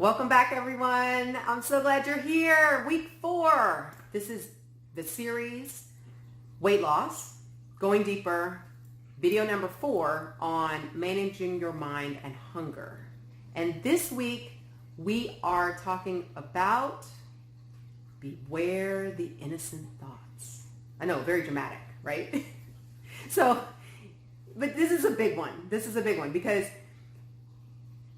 Welcome back, everyone. I'm so glad you're here. Week 4. This is the series Weight Loss, Going Deeper, video number 4 on managing your mind and hunger. And this week, we are talking about beware the innocent thoughts. I know, very dramatic, right? But this is a big one. This is a big one because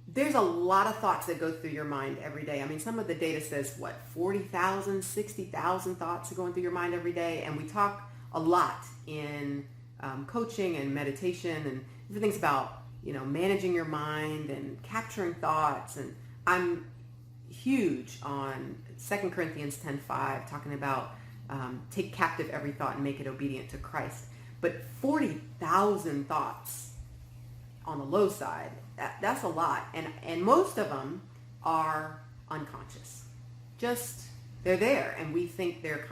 there's a lot of thoughts that go through your mind every day. I mean, some of the data says, 40,000, 60,000 thoughts are going through your mind every day. And we talk a lot in coaching and meditation and different things about, managing your mind and capturing thoughts. And I'm huge on 2 Corinthians 10:5, talking about take captive every thought and make it obedient to Christ. But 40,000 thoughts on the low side, that's a lot. And most of them are unconscious. Just, they're there. And we think they're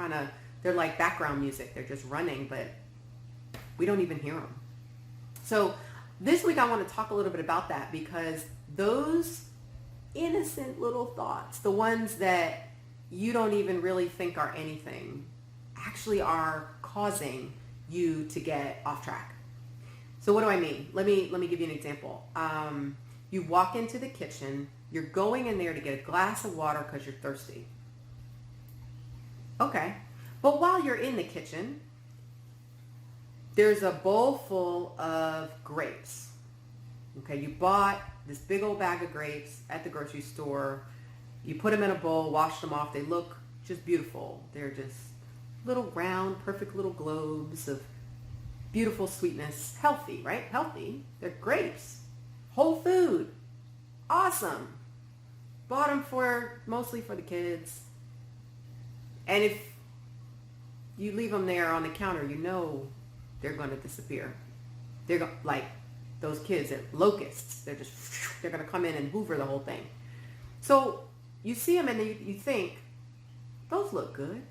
like background music. They're just running, but we don't even hear them. So this week I want to talk a little bit about that, because those innocent little thoughts, the ones that you don't even really think are anything, actually are causing you to get off track. So what do I mean? Let me give you an example. You walk into the kitchen, you're going in there to get a glass of water because you're thirsty. Okay. But while you're in the kitchen, there's a bowl full of grapes. Okay, you bought this big old bag of grapes at the grocery store. You put them in a bowl, wash them off. They look just beautiful. They're just little round, perfect little globes of beautiful sweetness. Healthy, right? Healthy. They're grapes. Whole food. Awesome. Bought them mostly for the kids. And if you leave them there on the counter, they're going to disappear. They're like those kids at locusts. They're going to come in and hoover the whole thing. So you see them and you think, those look good.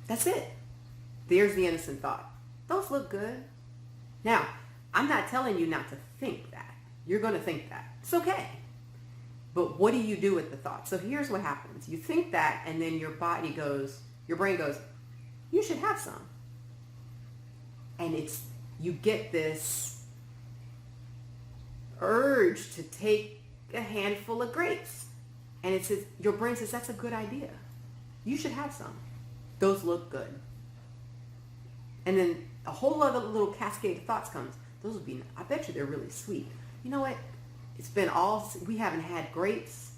That's it. There's the innocent thought. Those look good. Now, I'm not telling you not to think that. You're going to think that. It's okay. But what do you do with the thought? So here's what happens. You think that, and then your brain goes, you should have some. And you get this urge to take a handful of grapes. And your brain says, that's a good idea. You should have some. Those look good. And then a whole other little cascade of thoughts comes. I bet you they're really sweet. You know what? We haven't had grapes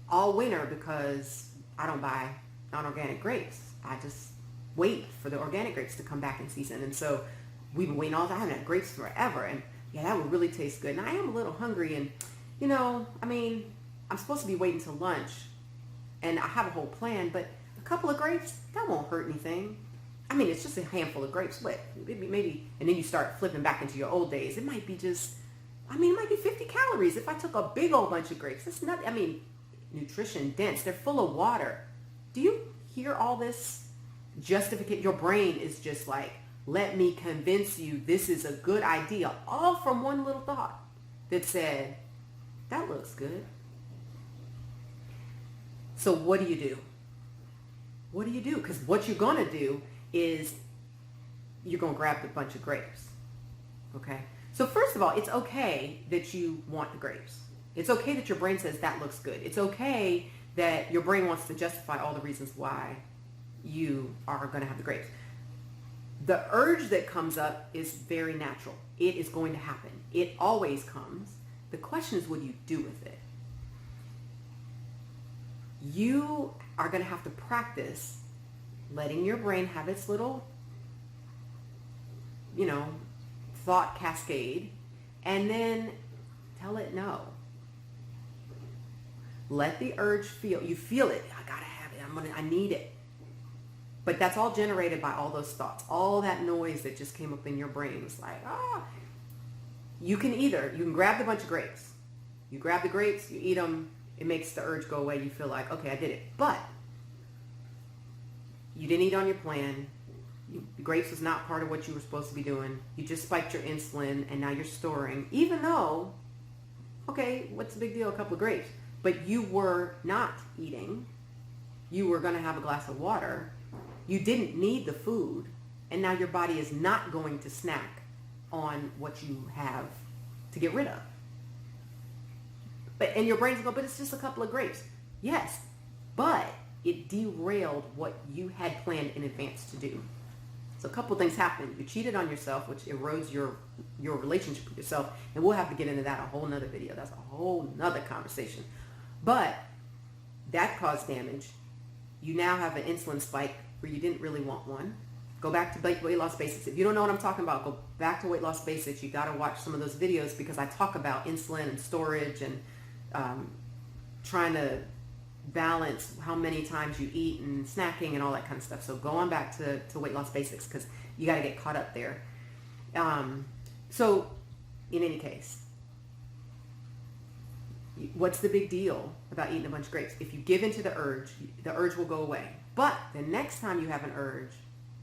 all winter because I don't buy non-organic grapes. I just wait for the organic grapes to come back in season. And so we've been waiting all the time. I haven't had grapes forever. And yeah, that would really taste good. And I am a little hungry. And, I'm supposed to be waiting till lunch. And I have a whole plan, but a couple of grapes, that won't hurt anything. It's just a handful of grapes. What? Maybe, and then you start flipping back into your old days. It might be it might be 50 calories if I took a big old bunch of grapes. It's not, nutrition dense. They're full of water. Do you hear all this justification? Your brain is just like, let me convince you this is a good idea. All from one little thought that said, that looks good. So what do you do? What do you do? Because what you're going to do is you're going to grab a bunch of grapes. Okay? So first of all, it's okay that you want the grapes. It's okay that your brain says that looks good. It's okay that your brain wants to justify all the reasons why you are going to have the grapes. The urge that comes up is very natural. It is going to happen. It always comes. The question is, what do you do with it? You are going to have to practice letting your brain have its little, thought cascade, and then tell it no. Let the urge you feel it. I gotta have it. I need it. But that's all generated by all those thoughts, all that noise that just came up in your brain. It's like, you can grab the bunch of grapes. You grab the grapes, you eat them, it makes the urge go away. You feel like, okay, I did it. But you didn't eat on your plan. Grapes was not part of what you were supposed to be doing. You just spiked your insulin, and now you're storing, even though Okay, what's the big deal? A couple of grapes. But you were not eating. You were going to have a glass of water. You didn't need the food. And now your body is not going to snack on what you have to get rid of. And your brain's going, but it's just a couple of grapes. Yes, but it derailed what you had planned in advance to do. So a couple of things happened. You cheated on yourself, which erodes your relationship with yourself. And we'll have to get into that a whole nother video. That's a whole nother conversation. But that caused damage. You now have an insulin spike where you didn't really want one. Go back to weight loss basics. If you don't know what I'm talking about, go back to weight loss basics. You got to watch some of those videos because I talk about insulin and storage and trying to balance how many times you eat and snacking and all that kind of stuff. So go on back to weight loss basics because you got to get caught up there. So in any case, what's the big deal about eating a bunch of grapes? If you give into the urge will go away. But the next time you have an urge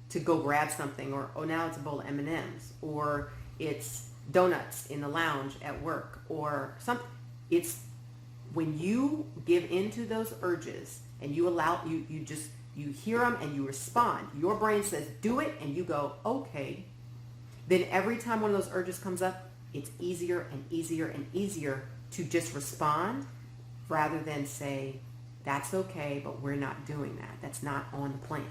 to go grab something, or oh, now it's a bowl of M&Ms, or it's donuts in the lounge at work, or something, it's when you give into those urges and you allow, you hear them and you respond. Your brain says, do it, and you go, okay. Then every time one of those urges comes up, it's easier and easier and easier to just respond rather than say, that's okay, but we're not doing that. That's not on the plan.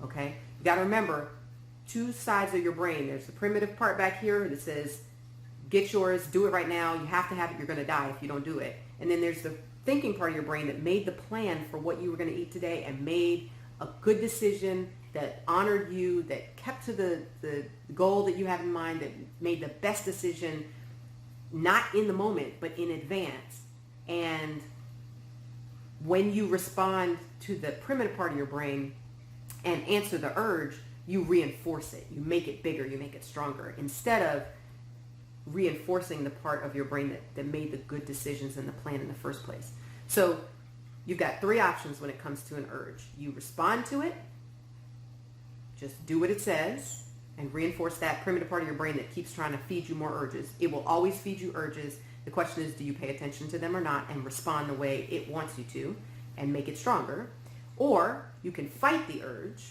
Okay? You got to remember, two sides of your brain. There's the primitive part back here that says, get yours, do it right now. You have to have it. You're going to die if you don't do it. And then there's the thinking part of your brain that made the plan for what you were going to eat today and made a good decision that honored you, that kept to the goal that you have in mind, that made the best decision, not in the moment, but in advance. And when you respond to the primitive part of your brain and answer the urge, you reinforce it. You make it bigger. You make it stronger. Instead of reinforcing the part of your brain that made the good decisions and the plan in the first place. So you've got three options when it comes to an urge. You respond to it, just do what it says, and reinforce that primitive part of your brain that keeps trying to feed you more urges. It will always feed you urges. The question is, do you pay attention to them or not and respond the way it wants you to and make it stronger? Or you can fight the urge.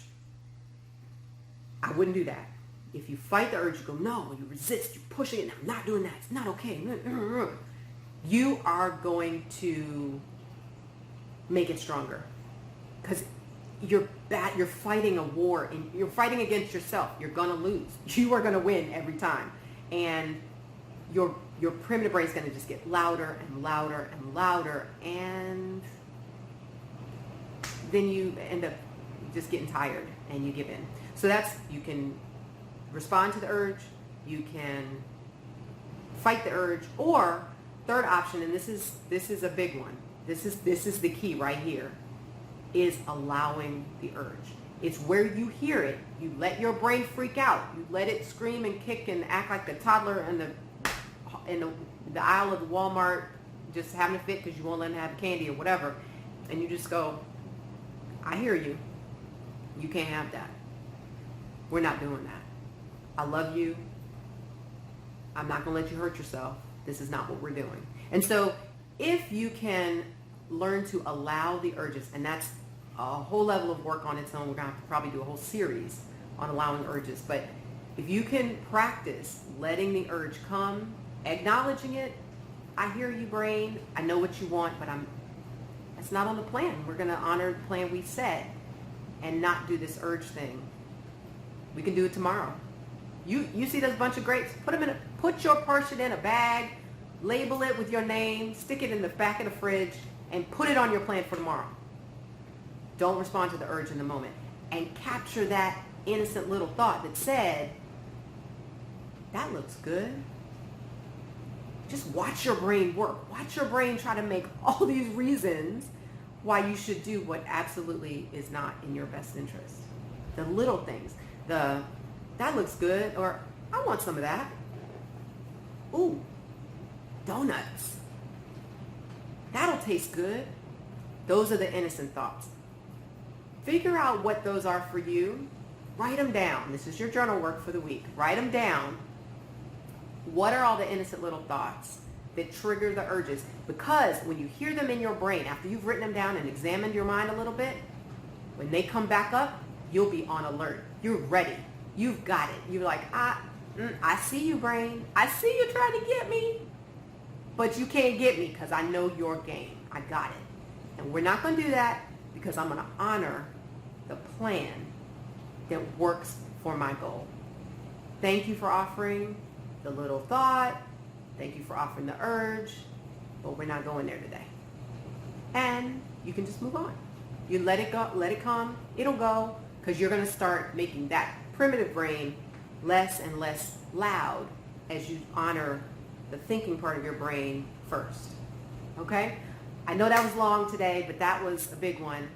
I wouldn't do that. If you fight the urge, you go, no, you resist, you're pushing it, I'm not doing that, it's not okay. You are going to make it stronger because you're fighting a war and you're fighting against yourself. You're going to lose. You are going to win every time. And your primitive brain is going to just get louder and louder and louder, and then you end up just getting tired and you give in. So you can respond to the urge, you can fight the urge, or third option, and this is a big one. This is the key right here, is allowing the urge. It's where you hear it, you let your brain freak out, you let it scream and kick and act like a toddler in the aisle of the Walmart, just having a fit because you won't let them have candy or whatever, and you just go, I hear you. You can't have that. We're not doing that. I love you. I'm not going to let you hurt yourself. This is not what we're doing. And so if you can learn to allow the urges, and that's a whole level of work on its own. We're going to have to probably do a whole series on allowing urges. But if you can practice letting the urge come, acknowledging it, I hear you, brain. I know what you want, but it's not on the plan. We're going to honor the plan we set and not do this urge thing. We can do it tomorrow. You see those bunch of grapes, put your portion in a bag, label it with your name, stick it in the back of the fridge, and put it on your plan for tomorrow. Don't respond to the urge in the moment. And capture that innocent little thought that said, that looks good. Just watch your brain work. Watch your brain try to make all these reasons why you should do what absolutely is not in your best interest. The little things. That looks good, or I want some of that. Ooh, donuts. That'll taste good. Those are the innocent thoughts. Figure out what those are for you. Write them down. This is your journal work for the week. Write them down. What are all the innocent little thoughts that trigger the urges. Because when you hear them in your brain, after you've written them down and examined your mind a little bit, when they come back up, you'll be on alert. You're ready. You've got it. You're like, I see you, brain. I see you trying to get me. But you can't get me because I know your game. I got it. And we're not going to do that because I'm going to honor the plan that works for my goal. Thank you for offering the little thought. Thank you for offering the urge. But we're not going there today. And you can just move on. You let it go, let it come. It'll go because you're going to start making that primitive brain less and less loud as you honor the thinking part of your brain first. Okay? I know that was long today, but that was a big one.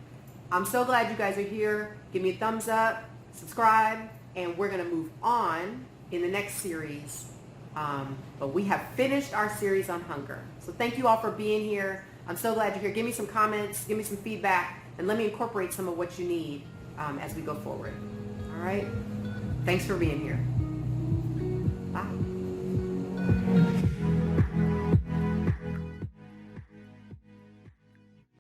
I'm so glad you guys are here. Give me a thumbs up, subscribe, and we're going to move on in the next series. But we have finished our series on hunger. So thank you all for being here. I'm so glad you're here. Give me some comments, give me some feedback, and let me incorporate some of what you need as we go forward. All right? Thanks for being here.